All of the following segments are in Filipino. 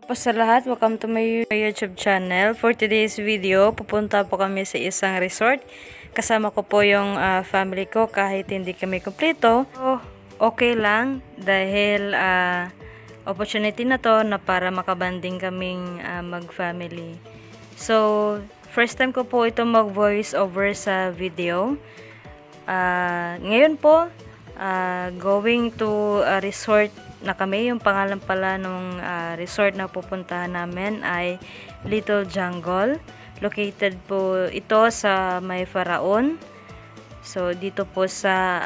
Po sa lahat, welcome to my YouTube channel. For today's video, pupunta po kami sa isang resort. Kasama ko po yung family ko kahit hindi kami kumpleto. So, okay lang dahil opportunity na to na para makabanding kaming mag-family. So, first time ko po ito mag-voice over sa video. Ngayon po, going to a resort na kami. Yung pangalan pala nung resort na pupuntahan namin ay Little Jungle. Located po ito sa May Faraon. So dito po sa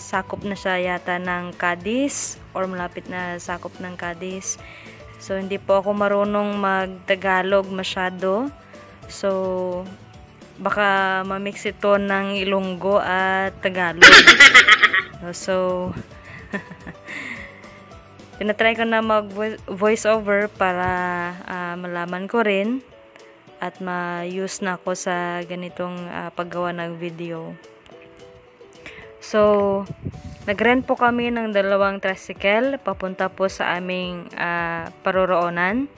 sakop na siya yata ng Cadiz or malapit na sakop ng Cadiz. So hindi po ako marunong mag-Tagalog masyado. So baka mamix ito ng Ilonggo at Tagalog. So, tinatry ko na mag-voice over para malaman ko rin at ma-use na ako sa ganitong paggawa ng video. So, nag-rent po kami ng 2 tricycle papunta po sa aming paroroonan.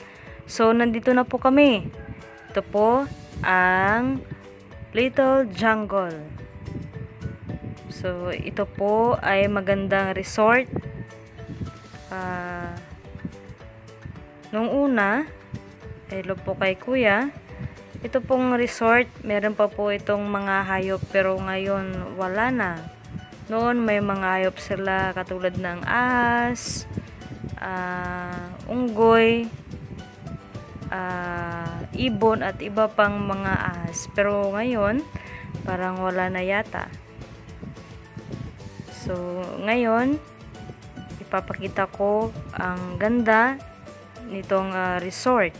So, nandito na po kami. Ito po ang Little Jungle. So, ito po ay magandang resort. Nung una, hello po kay kuya. Ito pong resort, meron pa po itong mga hayop pero ngayon wala na. Noon may mga hayop sila katulad ng ahas, unggoy, ibon at iba pang mga ahas. Pero ngayon, parang wala na yata. So, ngayon, ipapakita ko ang ganda nitong resort.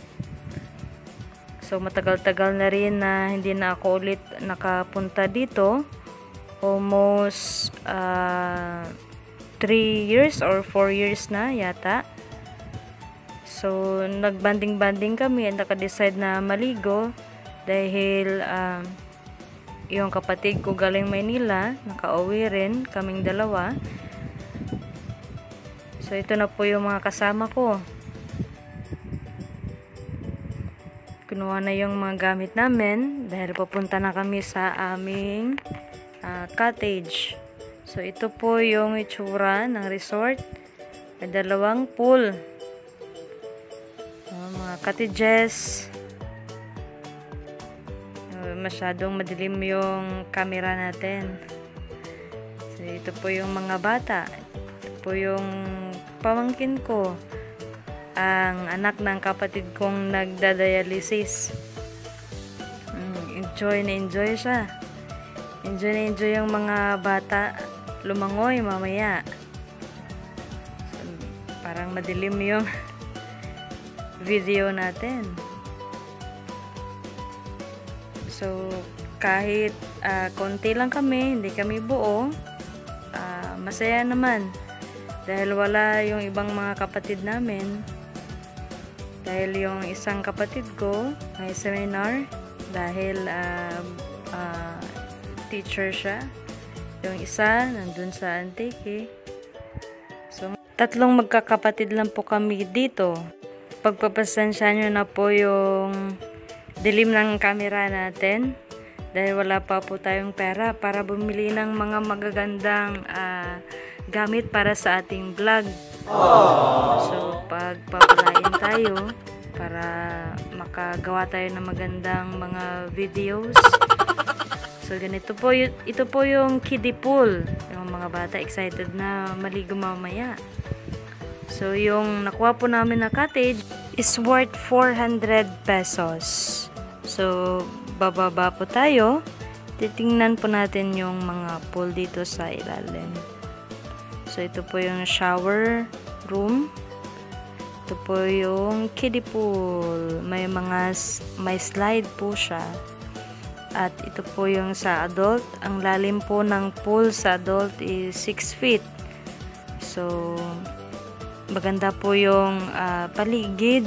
So, matagal-tagal na rin na hindi na ako ulit nakapunta dito. Almost 3 years or 4 years na yata. So, nagbanding-banding kami at naka-decide na maligo dahil yung kapatid ko galing Maynila, nakauwi rin kaming dalawa. So ito na po yung mga kasama ko. Kinuha na yung mga gamit namin dahil papunta na kami sa aming cottage. So ito po yung itsura ng resort. May 2 pool. Mga cottages. Masyadong madilim yung camera natin. So, ito po yung mga bata. Ito po yung pamangkin ko. Ang anak ng kapatid kong nagdadialysis. Enjoy na enjoy siya. Enjoy na enjoy yung mga bata. Lumangoy mamaya. So, parang madilim yung video natin. So, kahit konti lang kami, hindi kami buo, masaya naman. Dahil wala yung ibang mga kapatid namin. Dahil yung isang kapatid ko may seminar, dahil teacher siya. Yung isa, nandun sa Antique. So, 3 magkakapatid lang po kami dito. Pagpapasensya nyo na po yung dilim ng camera natin dahil wala pa po tayong pera para bumili ng mga magagandang gamit para sa ating vlog. So pagpapalain tayo para makagawa tayo ng magandang mga videos. So ganito po, ito po yung kiddie pool. Yung mga bata excited na maligo mamaya. So yung nakuha po namin na cottage is worth 400 pesos. So, bababa po tayo. Titingnan po natin yung mga pool dito sa ilalim. So, ito po yung shower room. Ito po yung kiddie pool. May slide po siya. At ito po yung sa adult. Ang lalim po ng pool sa adult is 6 feet. So, maganda po yung paligid.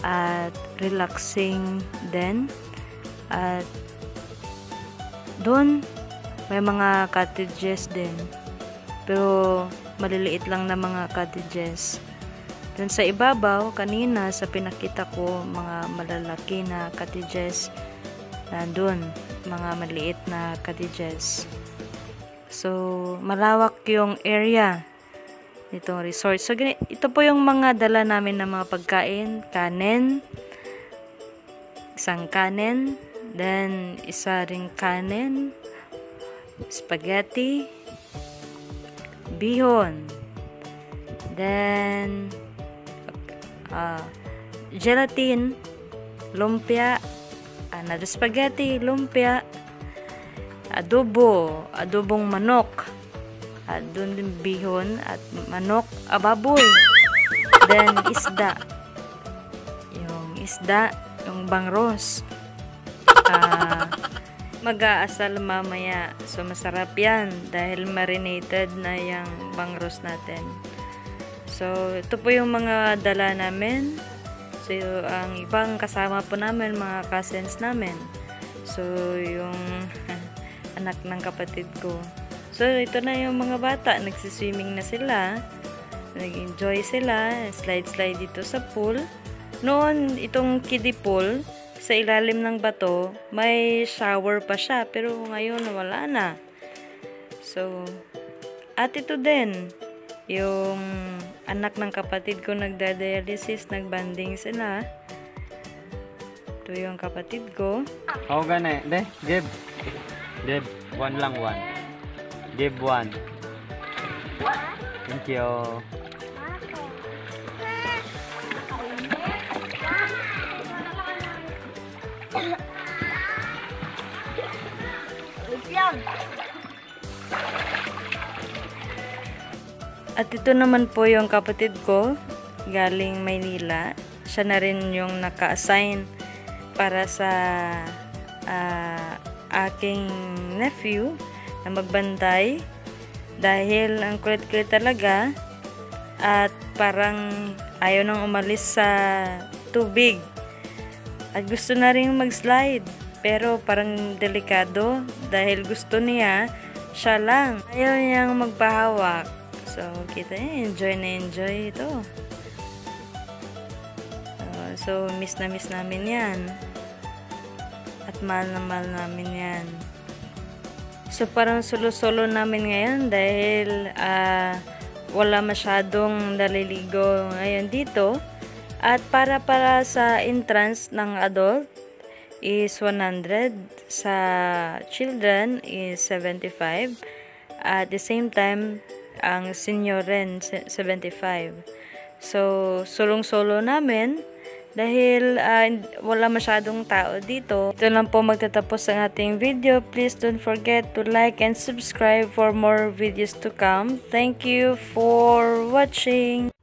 At relaxing din. At doon may mga cottages din pero maliliit lang na mga cottages. Dun sa ibabaw, kanina sa pinakita ko, mga malalaki na cottages nandun, mga maliit na cottages. So, malawak yung area nitong resort. So, ito po yung mga dala namin na mga pagkain, kanin, isang kanin, then isa ring kanin, spaghetti, bihon, then gelatin, lumpia, another spaghetti, lumpia, adobong manok, at doon din bihon at manok, baboy, then isda, yung bangros, mag-aasal mamaya. So, masarap yan dahil marinated na yung bangros natin. So, ito po yung mga dala namin. So, ang ibang kasama po namin, mga cousins namin. So, yung anak ng kapatid ko. So, ito na yung mga bata. Nagsiswimming na sila. Nag-enjoy sila. Slide-slide dito sa pool. Noon, itong kiddie pool, sa ilalim ng bato, may shower pa siya. Pero ngayon, wala na. So, at ito din, yung anak ng kapatid ko nagda-dialysis, nagbanding sila. Ito yung kapatid ko. Oh, gana. De, give. Give. One lang, one. Give one. Thank you. At ito naman po yung kapatid ko, galing Maynila. Siya na rin yung naka-assign para sa aking nephew na magbantay. Dahil ang kulit-kulit talaga at parang ayaw nang umalis sa tubig. At gusto na rin mag-slide. Pero parang delikado dahil gusto niya, siya lang. Ayaw niyang magpahawak. So, kita niya, enjoy ito. So, miss na miss namin yan. At mahal na mahal namin yan. So, parang solo-solo namin ngayon dahil wala masyadong naliligo ngayon dito. At para sa entrance ng adult is 100. Sa children is 75. At the same time, ang senior rin 75. So, sulong-solo namin dahil wala masyadong tao dito. Ito lang po magtatapos ang ating video. Please don't forget to like and subscribe for more videos to come. Thank you for watching.